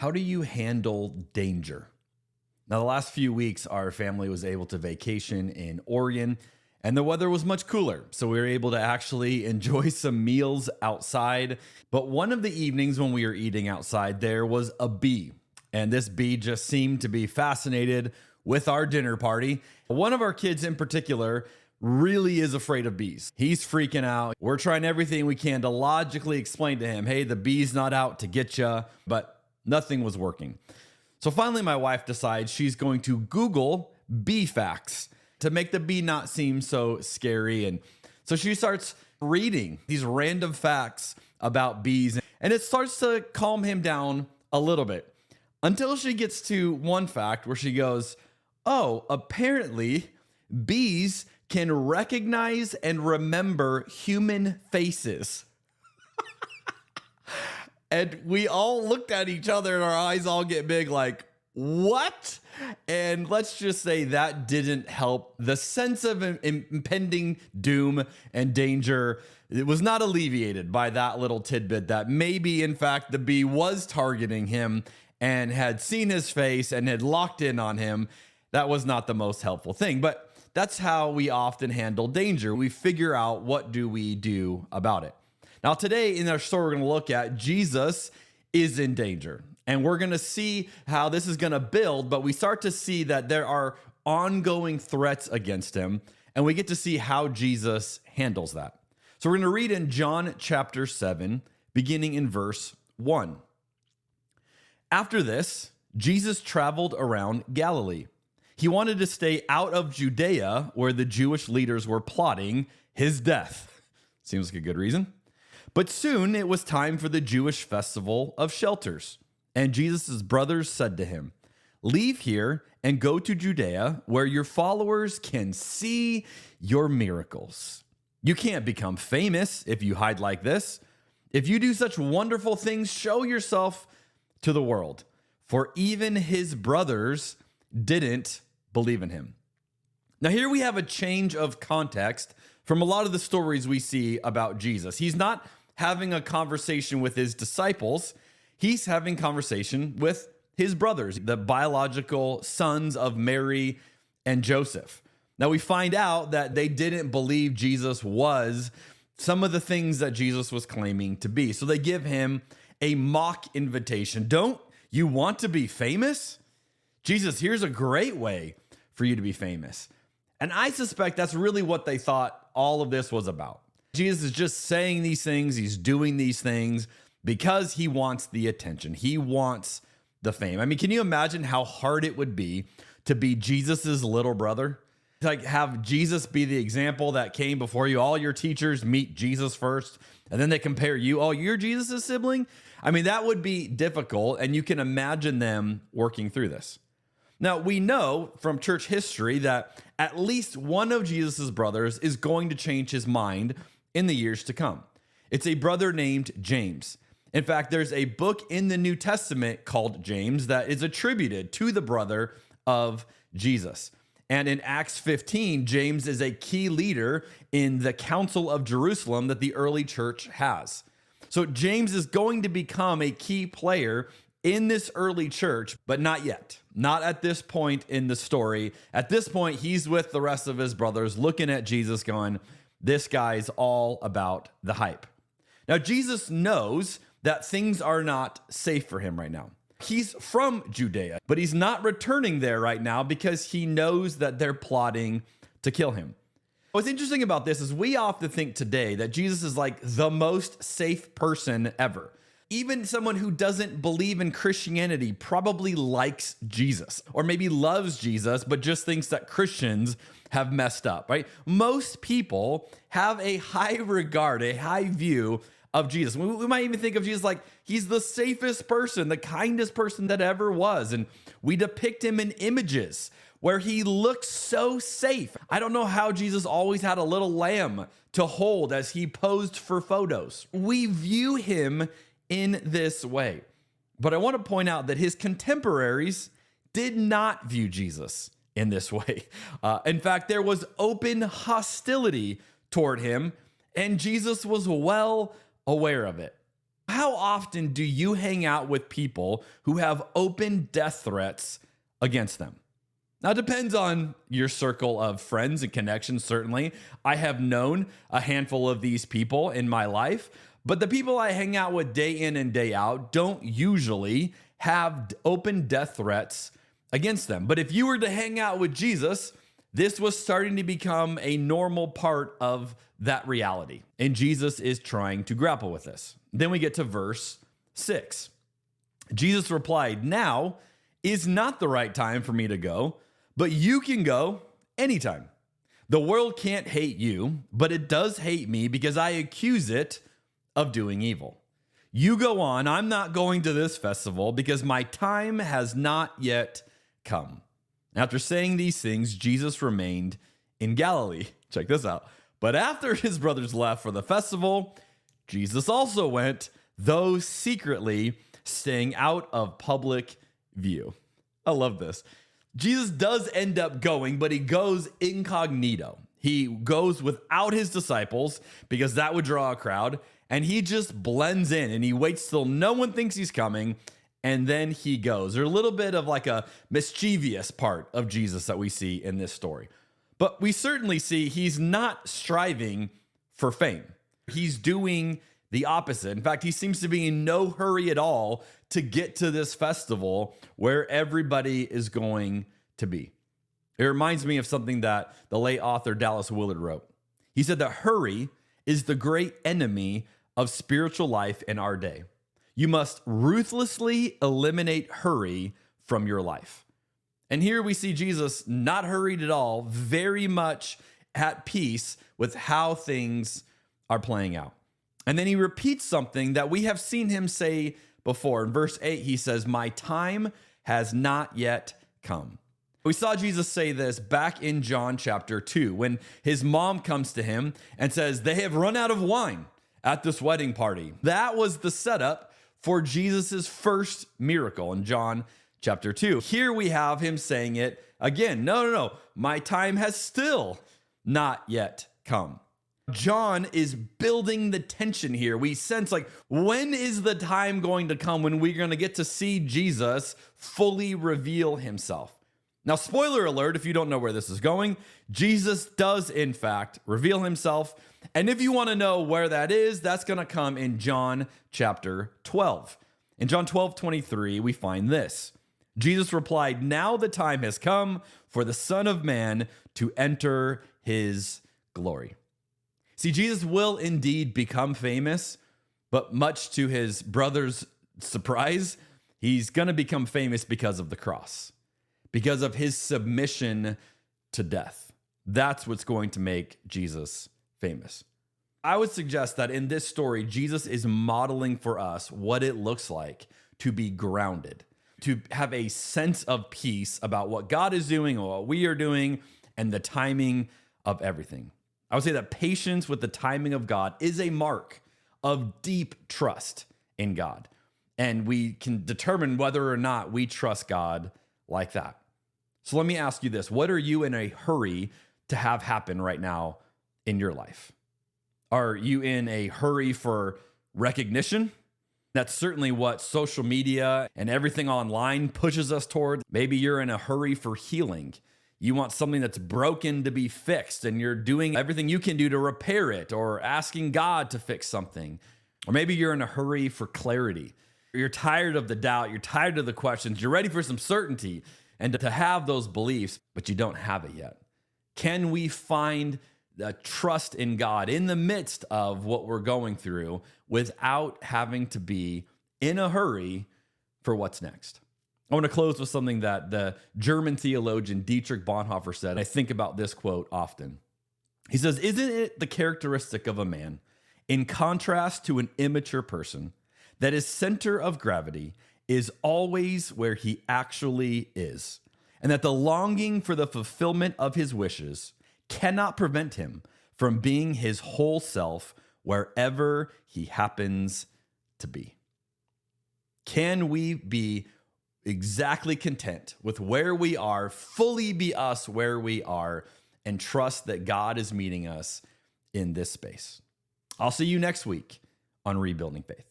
How do you handle danger? Now, the last few weeks, our family was able to vacation in Oregon, and the weather was much cooler. So we were able to actually enjoy some meals outside. But one of the evenings when we were eating outside, there was a bee. And this bee just seemed to be fascinated with our dinner party. One of our kids in particular really is afraid of bees. He's freaking out. We're trying everything we can to logically explain to him, hey, the bee's not out to get you, but nothing was working. So finally, my wife decides she's going to Google bee facts to make the bee not seem so scary. And so she starts reading these random facts about bees, and it starts to calm him down a little bit until she gets to one fact where she goes, oh, apparently bees can recognize and remember human faces. And we all looked at each other and our eyes all get big like, what? And let's just say that didn't help. The sense of impending doom and danger, it was not alleviated by that little tidbit that maybe, in fact, the bee was targeting him and had seen his face and had locked in on him. That was not the most helpful thing. But that's how we often handle danger. We figure out what do we do about it. Now, today in our story, we're going to look at Jesus is in danger. And we're going to see how this is going to build, but we start to see that there are ongoing threats against him, and we get to see how Jesus handles that. So we're going to read in John chapter 7, beginning in verse 1. After this, Jesus traveled around Galilee. He wanted to stay out of Judea, where the Jewish leaders were plotting his death. Seems like a good reason. But soon it was time for the Jewish festival of shelters. And Jesus' brothers said to him, leave here and go to Judea where your followers can see your miracles. You can't become famous if you hide like this. If you do such wonderful things, show yourself to the world. For even his brothers didn't believe in him. Now here we have a change of context from a lot of the stories we see about Jesus. He's not having a conversation with his disciples. He's having conversation with his brothers, the biological sons of Mary and Joseph. Now we find out that they didn't believe Jesus was some of the things that Jesus was claiming to be. So they give him a mock invitation. Don't you want to be famous? Jesus, here's a great way for you to be famous. And I suspect that's really what they thought all of this was about. Jesus is just saying these things. He's doing these things because he wants the attention. He wants the fame. I mean, can you imagine how hard it would be to be Jesus's little brother? Like have Jesus be the example that came before you. All your teachers meet Jesus first, and then they compare you. Oh, you're Jesus's sibling? I mean, that would be difficult, and you can imagine them working through this. Now, we know from church history that at least one of Jesus's brothers is going to change his mind in the years to come. It's a brother named James. In fact, there's a book in the New Testament called James that is attributed to the brother of Jesus. And in Acts 15, James is a key leader in the Council of Jerusalem that the early church has. So James is going to become a key player in this early church, but not yet. Not at this point in the story. At this point, he's with the rest of his brothers looking at Jesus going, this guy's all about the hype. Now, Jesus knows that things are not safe for him right now. He's from Judea, but he's not returning there right now because he knows that they're plotting to kill him. What's interesting about this is we often think today that Jesus is like the most safe person ever. Even someone who doesn't believe in Christianity probably likes Jesus or maybe loves Jesus, but just thinks that Christians have messed up, right? Most people have a high regard, a high view of Jesus. We might even think of Jesus like he's the safest person, the kindest person that ever was. And we depict him in images where he looks so safe. I don't know how Jesus always had a little lamb to hold as he posed for photos. We view him in this way. But I want to point out that his contemporaries did not view Jesus in this way. In fact, there was open hostility toward him, and Jesus was well aware of it. how often do you hang out with people who have open death threats against them? Now, it depends on your circle of friends and connections, certainly. I have known a handful of these people in my life, but the people I hang out with day in and day out don't usually have open death threats against them. But if you were to hang out with Jesus, this was starting to become a normal part of that reality. And Jesus is trying to grapple with this. Then we get to verse 6. Jesus replied, "Now is not the right time for me to go, but you can go anytime. The world can't hate you, but it does hate me because I accuse it of doing evil. You go on. I'm not going to this festival because my time has not yet come." After saying these things, Jesus remained in Galilee. Check this out. But after his brothers left for the festival, Jesus also went, though secretly, staying out of public view. I love this. Jesus does end up going, but he goes incognito. He goes without his disciples because that would draw a crowd, and he just blends in and he waits till no one thinks he's coming, and then he goes. There's a little bit of like a mischievous part of Jesus that we see in this story. But we certainly see he's not striving for fame. He's doing the opposite. In fact, he seems to be in no hurry at all to get to this festival where everybody is going to be. It reminds me of something that the late author Dallas Willard wrote. He said that hurry is the great enemy of spiritual life in our day. You must ruthlessly eliminate hurry from your life. And here we see Jesus not hurried at all, very much at peace with how things are playing out. And then he repeats something that we have seen him say before. In verse 8, he says, "My time has not yet come." We saw Jesus say this back in John chapter 2, when his mom comes to him and says, "They have run out of wine at this wedding party." That was the setup for Jesus's first miracle in John chapter 2. Here we have him saying it again. No. My time has still not yet come. John is building the tension here. We sense like, when is the time going to come when we're going to get to see Jesus fully reveal himself? Now, spoiler alert, if you don't know where this is going, Jesus does in fact reveal himself. And if you want to know where that is, that's going to come in John chapter 12. In John 12:23, we find this. Jesus replied, "Now the time has come for the Son of Man to enter his glory." See, Jesus will indeed become famous, but much to his brother's surprise, he's going to become famous because of the cross, because of his submission to death. That's what's going to make Jesus famous. I would suggest that in this story, Jesus is modeling for us what it looks like to be grounded, to have a sense of peace about what God is doing or what we are doing and the timing of everything. I would say that patience with the timing of God is a mark of deep trust in God. And we can determine whether or not we trust God like that. So let me ask you this. What are you in a hurry to have happen right now in your life? Are you in a hurry for recognition? That's certainly what social media and everything online pushes us toward. Maybe you're in a hurry for healing. You want something that's broken to be fixed, and you're doing everything you can do to repair it or asking God to fix something. Or maybe you're in a hurry for clarity. You're tired of the doubt. You're tired of the questions. You're ready for some certainty and to have those beliefs, but you don't have it yet. Can we find the trust in God in the midst of what we're going through without having to be in a hurry for what's next? I want to close with something that the German theologian Dietrich Bonhoeffer said. I think about this quote often. He says, "Isn't it the characteristic of a man, in contrast to an immature person, that his center of gravity is always where he actually is, and that the longing for the fulfillment of his wishes cannot prevent him from being his whole self wherever he happens to be?" Can we be exactly content with where we are, fully be us where we are, and trust that God is meeting us in this space? I'll see you next week on Rebuilding Faith.